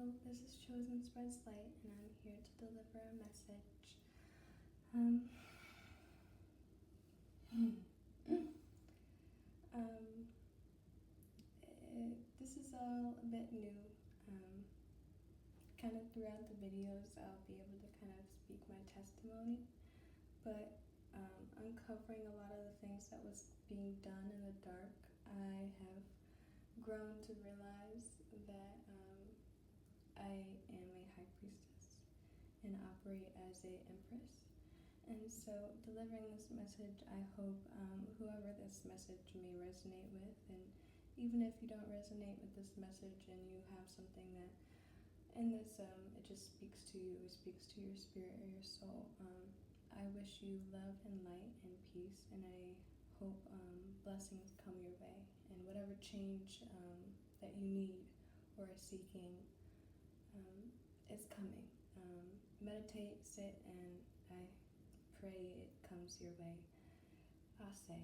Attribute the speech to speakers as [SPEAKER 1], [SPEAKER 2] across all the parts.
[SPEAKER 1] Hello, this is Chosen Spreads Light, and I'm here to deliver a message. This is all a bit new. Kind of throughout the videos, I'll be able to kind of speak my testimony, but uncovering a lot of the things that was being done in the dark, I have grown to realize that I am a high priestess and operate as a empress. And so delivering this message, I hope whoever this message may resonate with, and even if you don't resonate with this message and you have something that in this, it just speaks to you, it speaks to your spirit or your soul, I wish you love and light and peace, and I hope blessings come your way, and whatever change that you need or are seeking is coming. Meditate, sit, and I pray it comes your way, I'll say.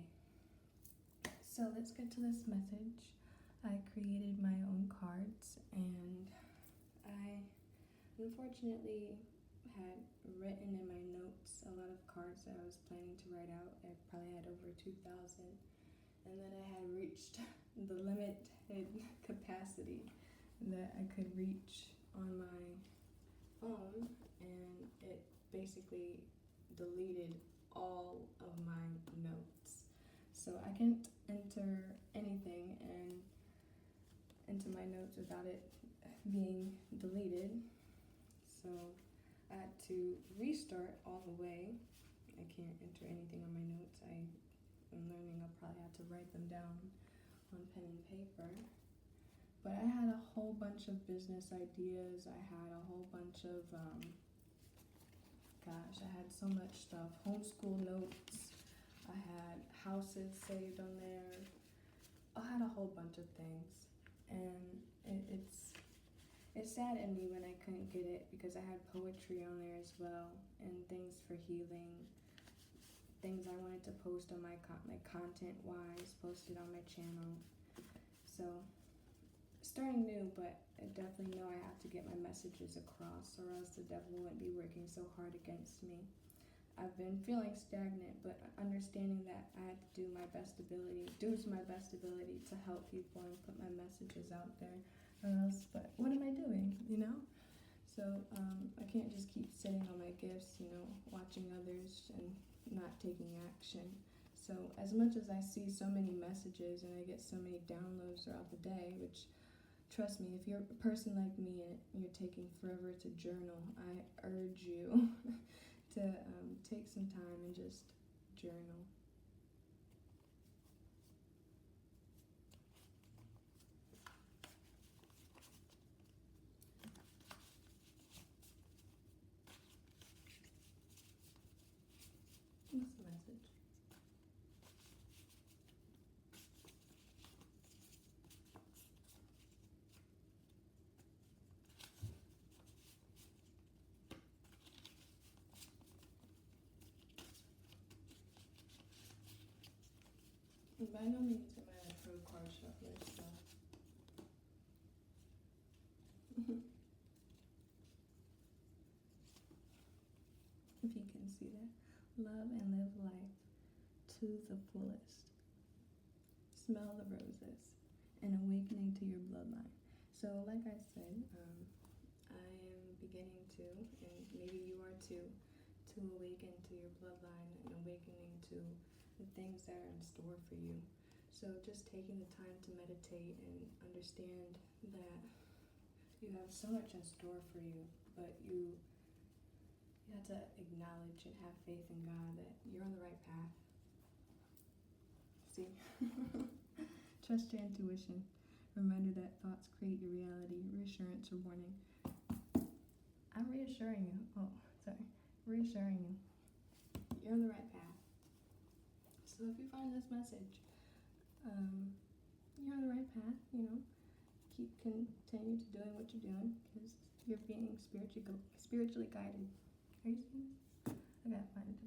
[SPEAKER 1] So let's get to this message. I created my own cards, and I unfortunately had written in my notes a lot of cards that I was planning to write out. I probably had over 2,000, and then I had reached the limited capacity that I could reach on my phone, and it basically deleted all of my notes. So I can't enter anything into my notes without it being deleted. So I had to restart all the way. I can't enter anything on my notes. I'm learning I'll probably have to write them down on pen and paper. But I had a whole bunch of business ideas. I had a whole bunch of, I had so much stuff. Homeschool notes. I had houses saved on there. I had a whole bunch of things. And it saddened me when I couldn't get it, because I had poetry on there as well, and things for healing, things I wanted to post on my content-wise, posted on my channel. So, starting new, but I definitely know I have to get my messages across, or else the devil wouldn't be working so hard against me. I've been feeling stagnant, but understanding that I had to do to my best ability to help people and put my messages out there, or else, but what am I doing, So I can't just keep sitting on my gifts, watching others and not taking action. So as much as I see so many messages and I get so many downloads throughout the day, which, trust me, if you're a person like me and you're taking forever to journal, I urge you to take some time and just journal. What's the message? By no means am I a pro card shuffler, so. If you can see that. Love and live life to the fullest. Smell the roses. And awakening to your bloodline. So, like I said, I am beginning to, and maybe you are too, to awaken to your bloodline and awakening to the things that are in store for you. So just taking the time to meditate and understand that you have so much in store for you, but you have to acknowledge and have faith in God that you're on the right path. See? Trust your intuition. Reminder that thoughts create your reality. Reassurance or warning. I'm reassuring you. Reassuring you. You're on the right path. So if you find this message, you're on the right path, continue to doing what you're doing, because you're being spiritually guided. Are you seeing this? I gotta find it.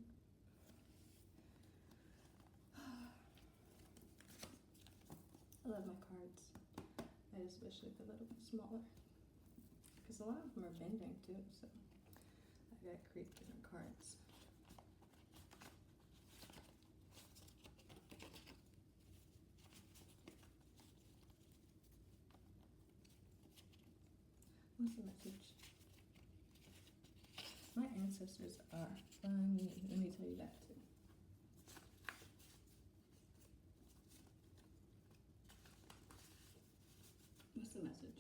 [SPEAKER 1] I love my cards. I just wish they were a little bit smaller. because a lot of them are bending too, so I gotta create different cards. What's the message? My ancestors are funny. Let me tell you that too. What's the message?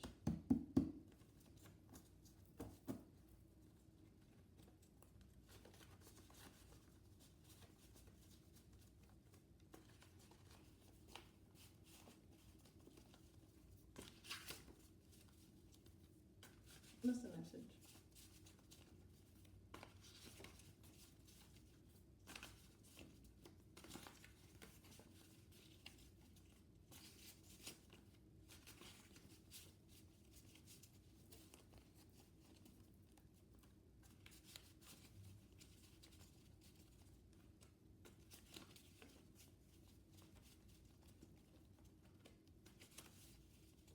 [SPEAKER 1] What's the message?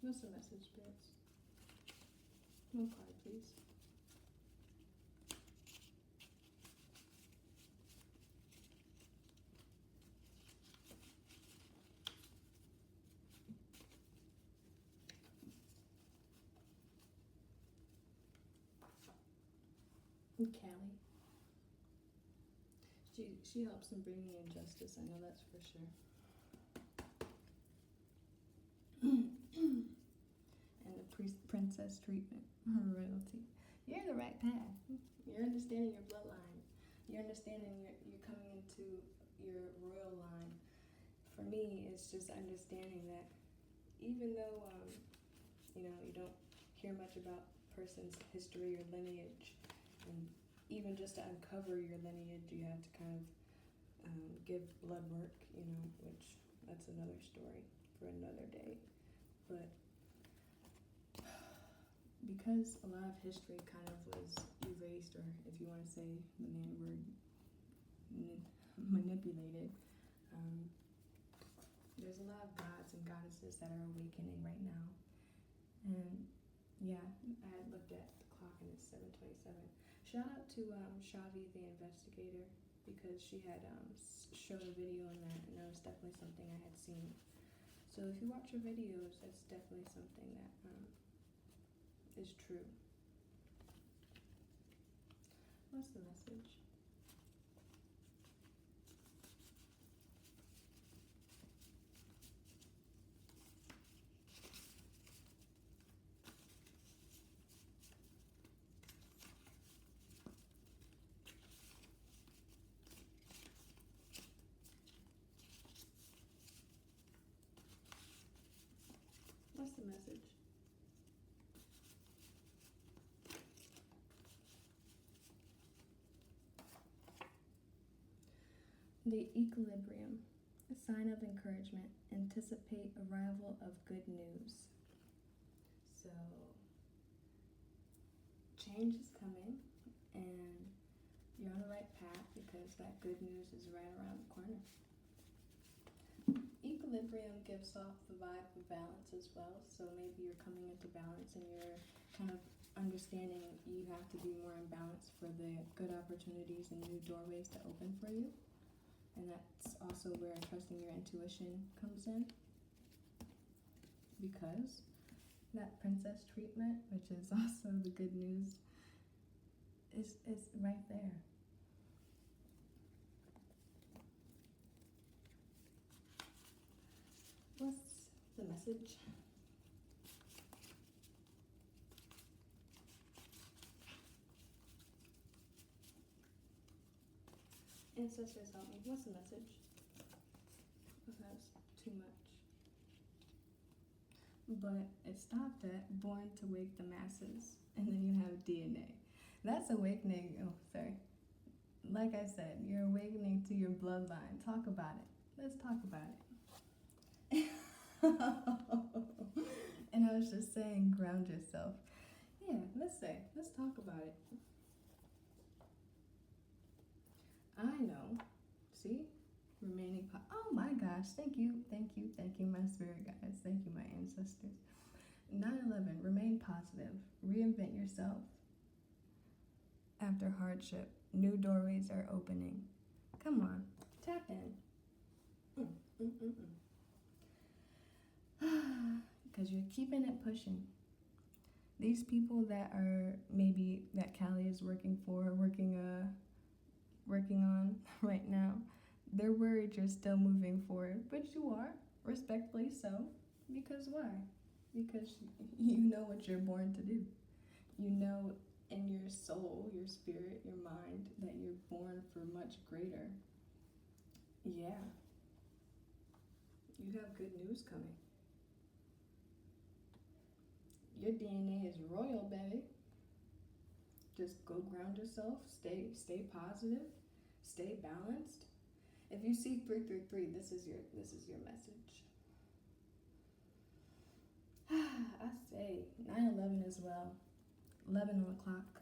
[SPEAKER 1] What's the message, spirits? One card, please. Callie. She helps in bringing in justice, I know that's for sure. And the princess treatment, her royalty. You're in the right path. You're understanding your bloodline. You're understanding you're coming into your royal line. For me, it's just understanding that even though you don't hear much about a person's history or lineage, and even just to uncover your lineage, you have to kind of give blood work, which that's another story for another day. But because a lot of history kind of was erased, or if you want to say the main word, manipulated, there's a lot of gods and goddesses that are awakening right now. And yeah, I had looked at the clock and it's 7:27. Shout out to Shavi the investigator, because she had showed a video on that, and that was definitely something I had seen. So if you watch her videos, that's definitely something that is true. What's the message? What's the message? The equilibrium, a sign of encouragement. Anticipate arrival of good news. So, change is coming, and you're on the right path because that good news is right around the corner. Equilibrium gives off the vibe of balance as well, so maybe you're coming into balance and you're kind of understanding you have to be more in balance for the good opportunities and new doorways to open for you. And that's also where trusting your intuition comes in, because that princess treatment, which is also the good news, is right there. What's the message? Ancestors, help me. What's the message? That's too much. But it stopped at born to wake the masses, and then you have DNA. That's awakening. Oh, sorry. Like I said, you're awakening to your bloodline. Talk about it. Let's talk about it. And I was just saying, ground yourself. Yeah, let's talk about it. I know. See? Remaining oh my gosh, thank you, my spirit guides, thank you, my ancestors. 9/11, remain positive, reinvent yourself. After hardship, new doorways are opening. Come on, tap in. Because you're keeping it pushing. These people that are maybe that Callie is working on right now, they're worried you're still moving forward, but you are, respectfully so. Because why? Because you know what you're born to do. You know in your soul, your spirit, your mind, that you're born for much greater. Yeah. You have good news coming. Your DNA is royal, baby. Just go ground yourself, stay positive, stay balanced. If you see 333, this is your message. I say 9/11 as well. 11 on the clock.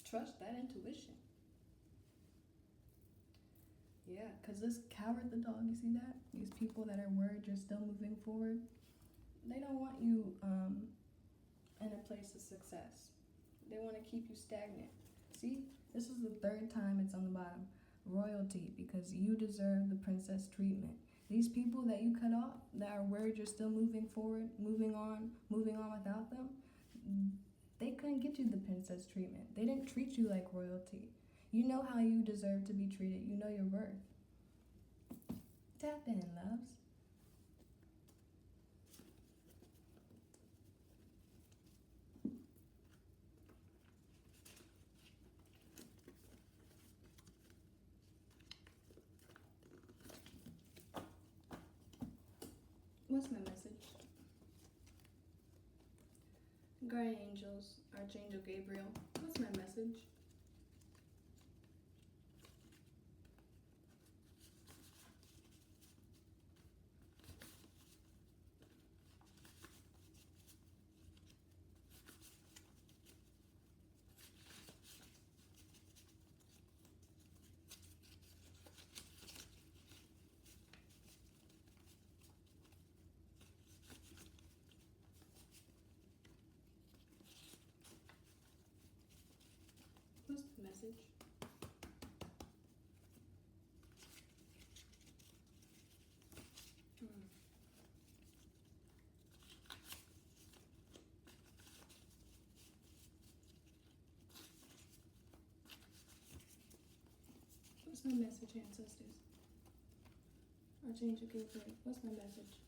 [SPEAKER 1] Trust that intuition. Yeah, because this coward the dog, you see that? These people that are worried you're still moving forward, they don't want you in a place of success. They want to keep you stagnant. See, this is the third time it's on the bottom. Royalty, because you deserve the princess treatment. These people that you cut off, that are worried you're still moving forward, moving on without them, they couldn't get you the princess treatment. They didn't treat you like royalty. You know how you deserve to be treated. You know your worth. Tap in, loves. What's my message? Guardian angels, Archangel Gabriel, what's my message? What's the message? What's my message, ancestors? Archangel Gabriel, what's my message?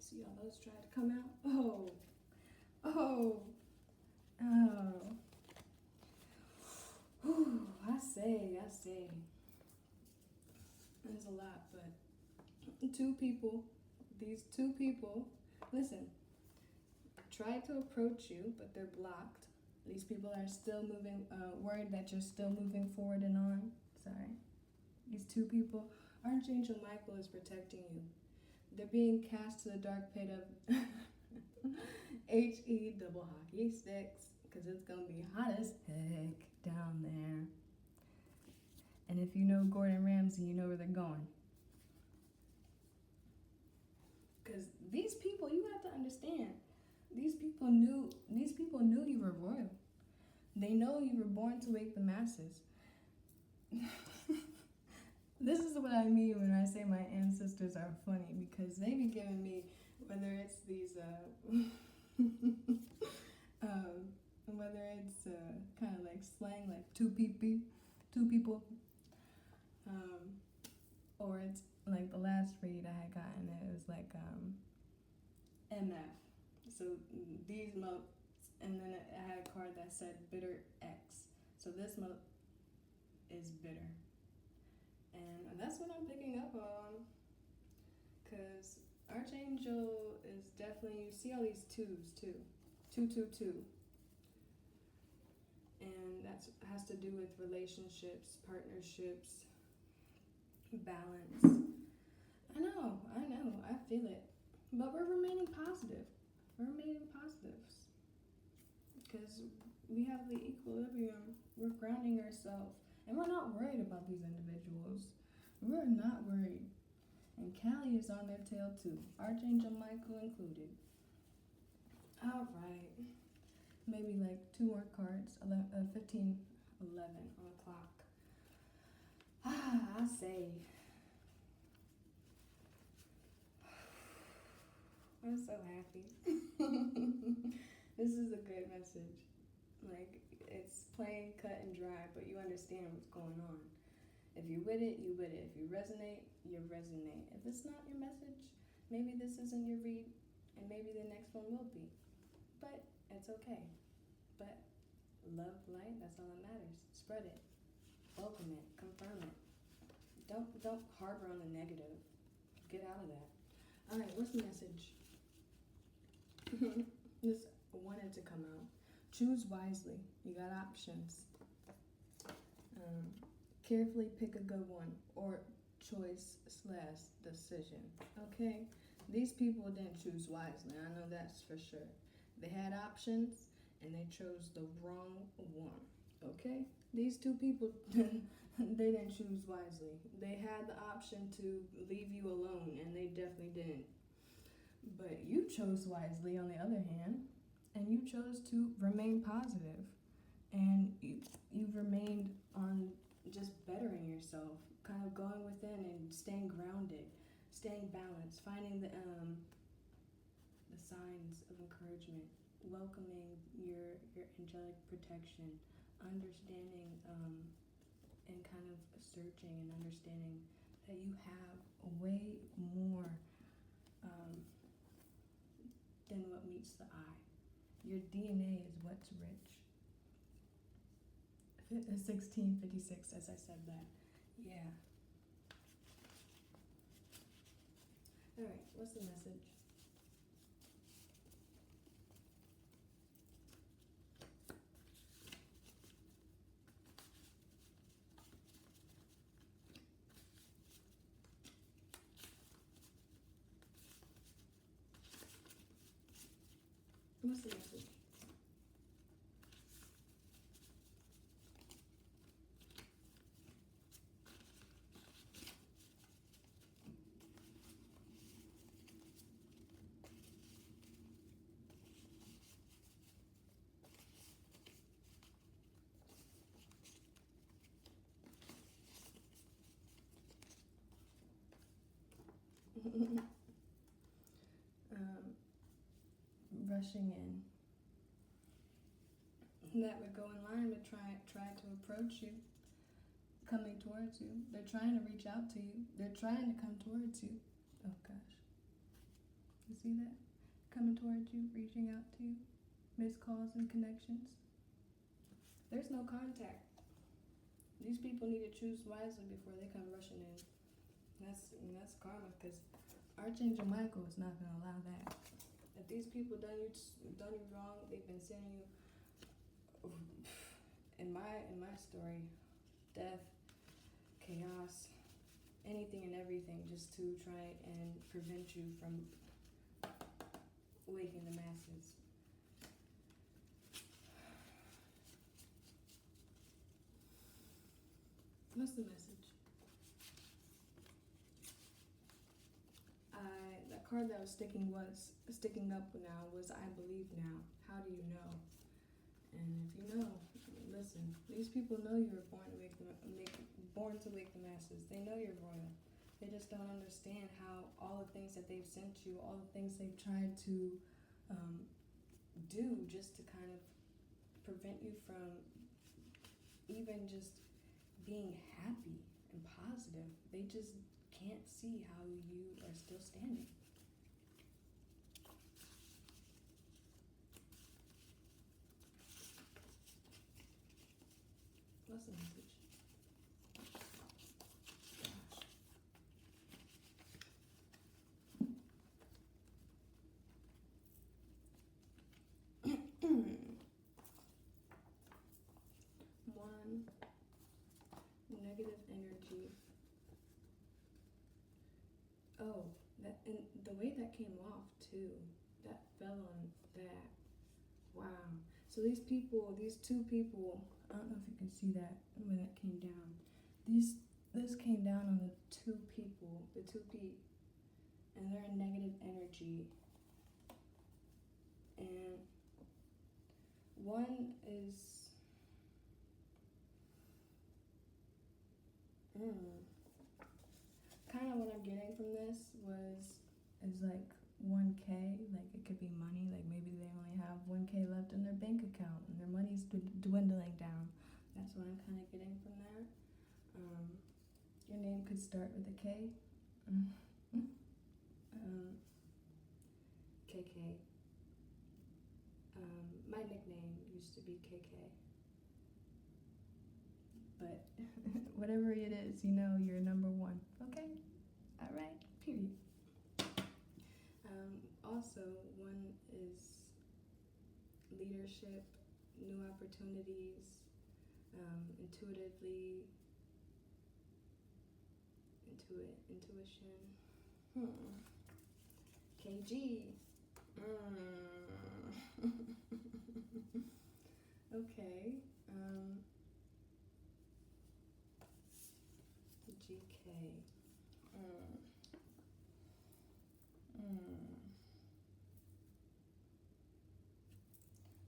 [SPEAKER 1] See all those try to come out? Oh. Whew, I say. There's a lot, but these two people, listen, try to approach you, but they're blocked. These people are still moving, worried that you're still moving forward and on. Sorry. These two people, Archangel Michael is protecting you. They're being cast to the dark pit of HE double hockey sticks, because it's going to be hot as heck down there. And if you know Gordon Ramsay, you know where they're going. Because these people, you have to understand, these people knew you were royal. They know you were born to wake the masses. This is what I mean when I say my ancestors are funny, because they be giving me, whether it's these, whether it's kind of like slang, like two people, or it's like the last read I had gotten, it was like MF. So these moats, and then I had a card that said bitter X. So this moat is bitter. And that's what I'm picking up on, because Archangel is definitely, you see all these twos too. 222. And that has to do with relationships, partnerships, balance. I know, I feel it. But we're remaining positive. Because we have the equilibrium. We're grounding ourselves. And we're not worried about these individuals. We're not worried. And Callie is on their tail too, Archangel Michael included. All right. Maybe like 2 more cards, 15, 11 on the clock. I say, I'm so happy. This is a good message. Like, it's plain, cut, and dry, but you understand what's going on. If you're with it, you with it. If you resonate, you resonate. If it's not your message, maybe this isn't your read, and maybe the next one will be. But it's okay. But love, light, that's all that matters. Spread it. Welcome it. Confirm it. Don't harbor on the negative. Get out of that. All right, what's the message? This wanted to come out. Choose wisely. You got options. Carefully pick a good one, or choice/decision. Okay? These people didn't choose wisely. I know that's for sure. They had options and they chose the wrong one. Okay? These two people, they didn't choose wisely. They had the option to leave you alone, and they definitely didn't. But you chose wisely, on the other hand, and you chose to remain positive, and you've remained on just bettering yourself, kind of going within and staying grounded, staying balanced, finding the signs of encouragement, welcoming your angelic protection, understanding and kind of searching and understanding that you have way more than what meets the eye. Your DNA is what's rich. 1656, as I said that. Yeah. All right, what's the message? What's the message? Rushing in. That would go in line with try to approach you, coming towards you. They're trying to reach out to you. They're trying to come towards you. Oh gosh. You see that? Coming towards you, reaching out to you. Missed calls and connections. There's no contact. These people need to choose wisely before they come rushing in. That's karma, because Archangel Michael is not going to allow that. If these people done you wrong, they've been sending you, in my story, death, chaos, anything and everything, just to try and prevent you from waking the masses. What's the message? The card that was sticking up now was I believe now. How do you know? And if you know, listen. These people know you were born to wake the masses. They know you're royal. They just don't understand how all the things that they've sent you, all the things they've tried to do just to kind of prevent you from even just being happy and positive. They just can't see how you are still standing. What's the message? One, negative energy. Oh, that, and the way that came off too, that fell on that. Wow. So these two people, I don't know if you can see that when it came down. this came down on the two people, the two feet, and they're in negative energy. And one is kind of what I'm getting from this is like 1K, like it could be money, like maybe they only have 1K left in their bank account and their money's dwindling down. That's what I'm kind of getting from there. Your name could start with a K. KK. My nickname used to be KK. But whatever it is, you know you're number one. Okay? All right? Period. Also, one is leadership, new opportunities, intuition. KG. Okay. GK.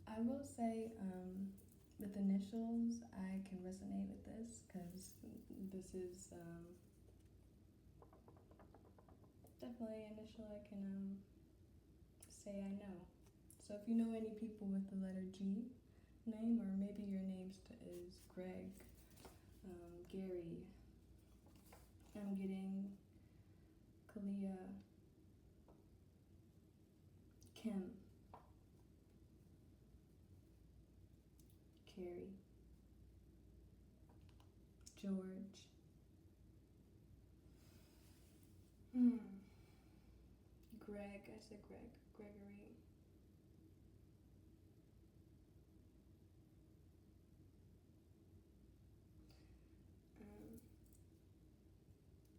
[SPEAKER 1] I will say, with initials, I can resonate with this because this is definitely an initial I can say I know. So if you know any people with the letter G name, or maybe your name is Greg, Gary, I'm getting Kalia, Kim, Carrie, George, Greg, I said Greg, Gregory,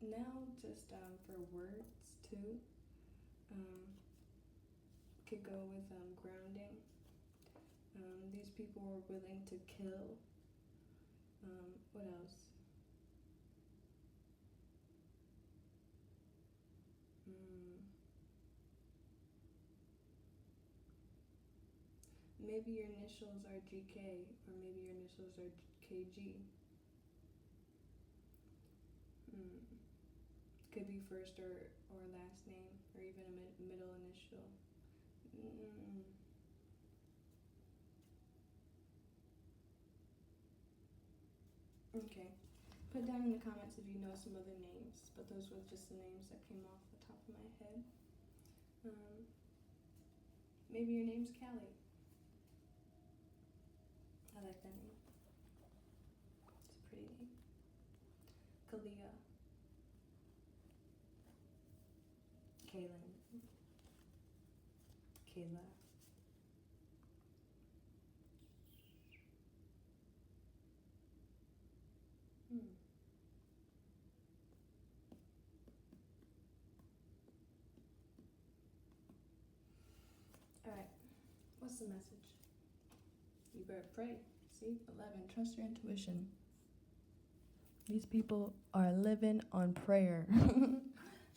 [SPEAKER 1] now just for words too, could go with grounding. These people were willing to kill. What else? Maybe your initials are GK, or maybe your initials are KG. Could be first or last name, or even a middle initial. Okay. Put down in the comments if you know some other names, but those were just the names that came off the top of my head. Maybe your name's Callie. I like that name. It's a pretty name. Kalia. Kaylin. Kayla. Alright, what's the message? You better pray. See? 11, trust your intuition. These people are living on prayer.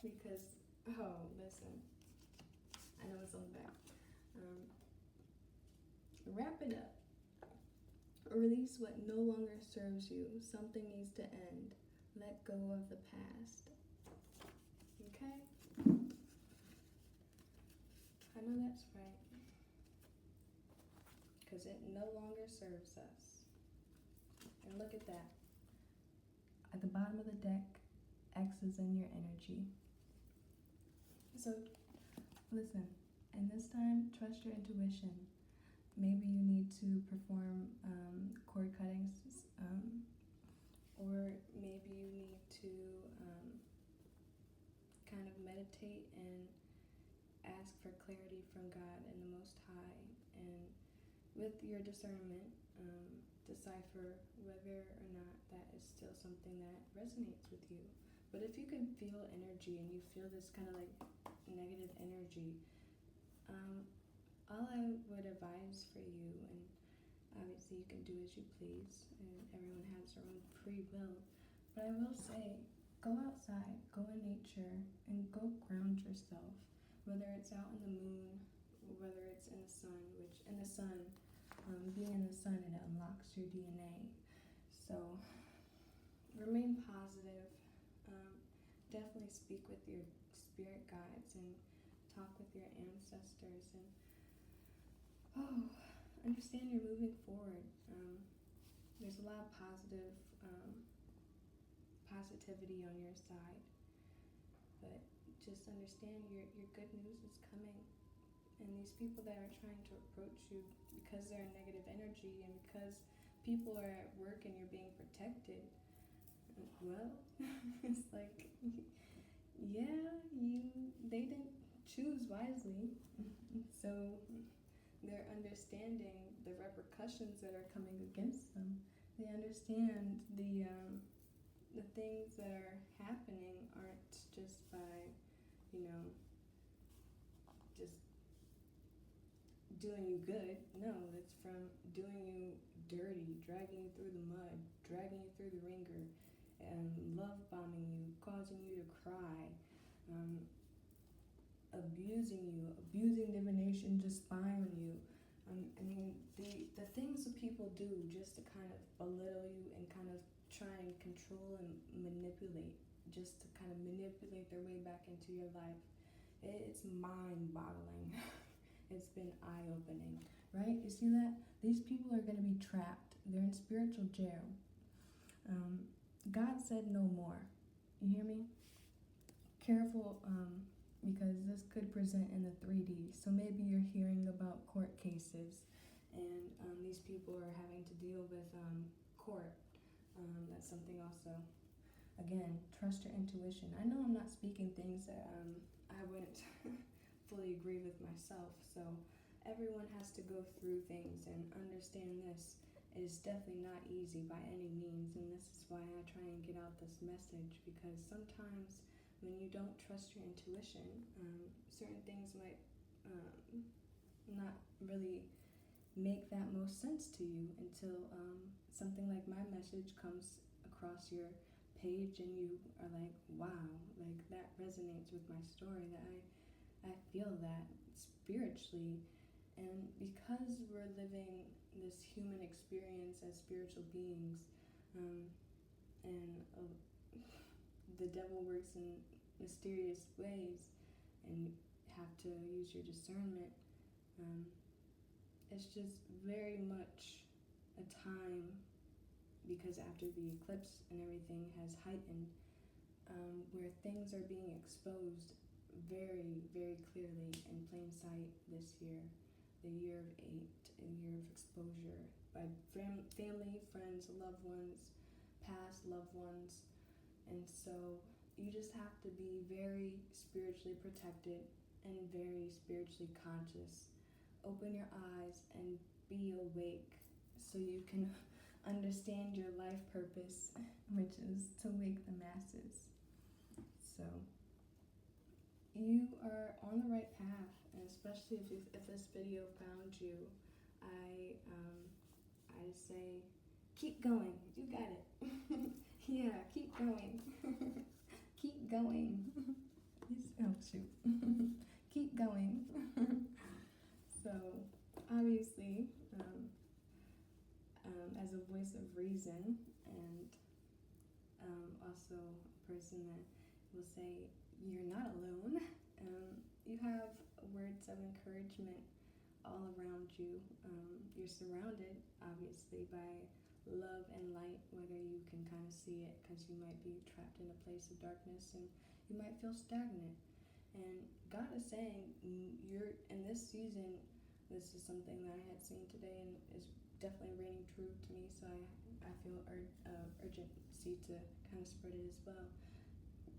[SPEAKER 1] Because, listen. I know it's on the back. Wrap it up. Release what no longer serves you. Something needs to end. Let go of the past. Okay? I know that's right. Because it no longer serves us. And look at that. At the bottom of the deck, X is in your energy. So, listen. And this time, trust your intuition. Maybe you need to perform cord cuttings, or maybe you need to kind of meditate and ask for clarity from God and the Most High, and with your discernment, decipher whether or not that is still something that resonates with you. But if you can feel energy and you feel this kind of like negative energy, all I would advise for you, and obviously you can do as you please, and everyone has their own free will, But I will say, go outside, go in nature, and go ground yourself. Whether it's out in the moon, or whether it's in the sun, which in the sun, being in the sun, it unlocks your DNA. So remain positive. Definitely speak with your spirit guides and talk with your ancestors, and understand you're moving forward. There's a lot of positivity on your side, but just understand your good news is coming. And these people that are trying to approach you because they're in negative energy and because people are at work and you're being protected, well, it's like, yeah, they didn't choose wisely. So they're understanding the repercussions that are coming against them. They understand the things that are happening aren't just by, just doing you good. No, it's from doing you dirty, dragging you through the mud, dragging you through the ringer, and love bombing you, causing you to cry, abusing divination, just spying on you. I mean, the things that people do just to kind of belittle you and kind of try and control and manipulate, just to kind of manipulate their way back into your life. It's mind-boggling. It's been eye-opening, right? You see that? These people are going to be trapped. They're in spiritual jail. God said no more. You hear me? Careful, because this could present in the 3D. So maybe you're hearing about court cases, and these people are having to deal with court. That's something also. Again, trust your intuition. I know I'm not speaking things that I wouldn't fully agree with myself. So everyone has to go through things, and understand this is definitely not easy by any means. And this is why I try and get out this message, because sometimes when you don't trust your intuition, certain things might not really make that most sense to you until something like my message comes across your page and you are like, wow, like that resonates with my story, that I feel that spiritually. And because we're living this human experience as spiritual beings, and the devil works in mysterious ways, and you have to use your discernment, it's just very much a time, because after the eclipse and everything has heightened, where things are being exposed very, very clearly in plain sight this year. The year of 8, a year of exposure by family, friends, loved ones, past loved ones. And so you just have to be very spiritually protected and very spiritually conscious. Open your eyes and be awake so you can understand your life purpose, which is to wake the masses. So you are on the right path, and especially if this video found you, I say keep going. You got it. Yeah, keep going. Keep going. Oh shoot. Keep going. So obviously, as a voice of reason, and also a person that will say you're not alone. You have words of encouragement all around you. You're surrounded, obviously, by love and light, whether you can kind of see it, because you might be trapped in a place of darkness and you might feel stagnant. And God is saying, you're in this season. This is something that I had seen today and is definitely reigning true to me, so I feel urgency to kind of spread it as well.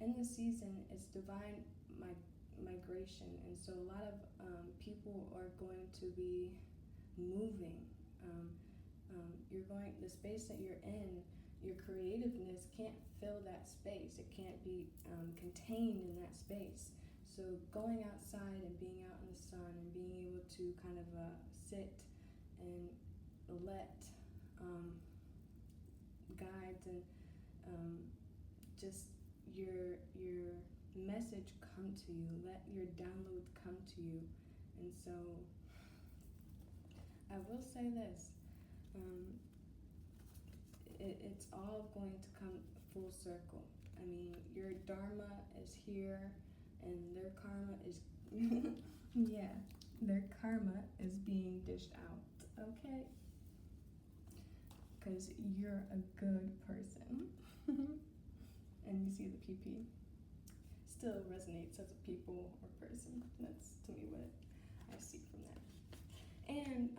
[SPEAKER 1] In this season, it's divine migration, and so a lot of people are going to be moving. The space that you're in, your creativeness can't fill that space. It can't be contained in that space. So going outside and being out in the sun and being able to kind of sit and let guides and just your message come to you. Let your download come to you. And so I will say this. It's all going to come full circle. I mean, your dharma is here, and their karma is, yeah, their karma is being dished out, okay? Because you're a good person. And you see the PP. Still resonates as a people or person. That's, to me, what I see from that. And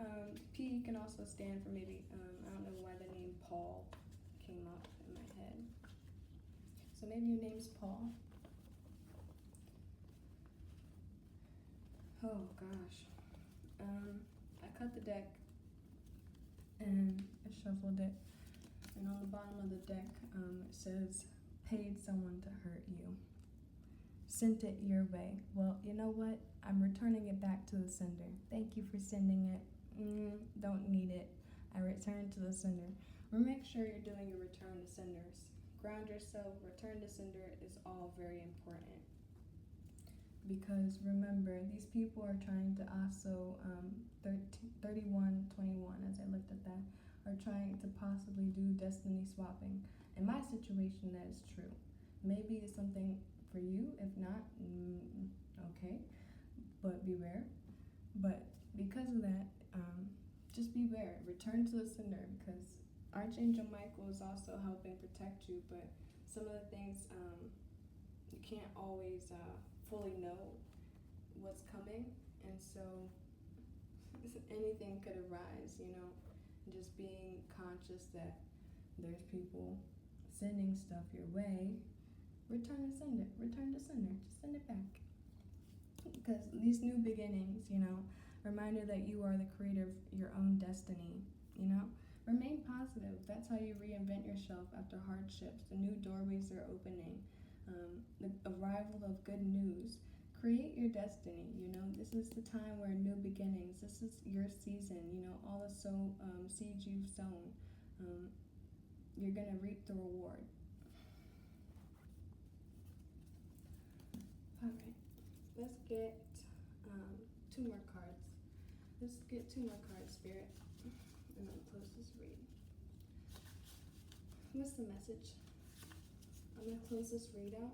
[SPEAKER 1] P can also stand for maybe, I don't know why the name Paul came up in my head. So maybe your name's Paul. Oh gosh. I cut the deck and I shuffled it. And on the bottom of the deck, it says, paid someone to hurt you. Sent it your way. Well, you know what? I'm returning it back to the sender. Thank you for sending it. Don't need it. I return to the sender. Make sure you're doing your return to senders. Ground yourself. Return to sender is all very important. Because remember, these people are trying to also, 3121, as I looked at that, are trying to possibly do destiny swapping. In my situation, that is true. Maybe it's something for you. If not, okay, but beware. But because of that, just beware. Return to the sender, because Archangel Michael is also helping protect you, but some of the things you can't always fully know what's coming, and so anything could arise, you know. Just being conscious that there's people sending stuff your way. Return to sender. Return to sender. Just send it back. Because these new beginnings, you know, reminder that you are the creator of your own destiny, you know. Remain positive. That's how you reinvent yourself after hardships. The new doorways are opening. The arrival of good news. Create your destiny, you know. This is the time where new beginnings. This is your season, you know. All the seeds you've sown, you're going to reap the reward. All right. Let's get 2 more cards. Let's get 2 more cards, Spirit. And then close this read. What's the message? I'm going to close this read out.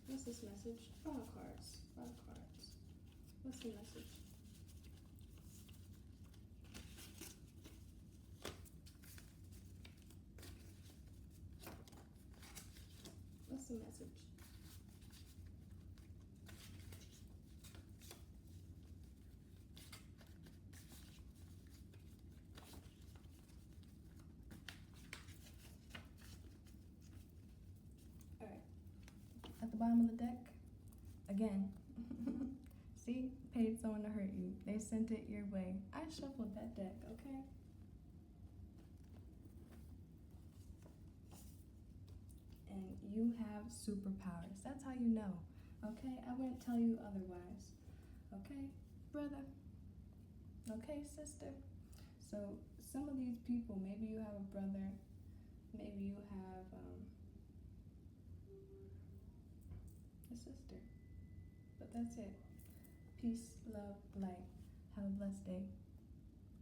[SPEAKER 1] What's this message? A lot of cards. A lot of cards. What's the message? What's the message? At the bottom of the deck, again, see, paid someone to hurt you. They sent it your way. I shuffled that deck, okay? And you have superpowers. That's how you know, okay? I wouldn't tell you otherwise, okay, brother? Okay, sister? So some of these people, maybe you have a brother, maybe you have a sister. But that's it. Peace, love, light. Have a blessed day.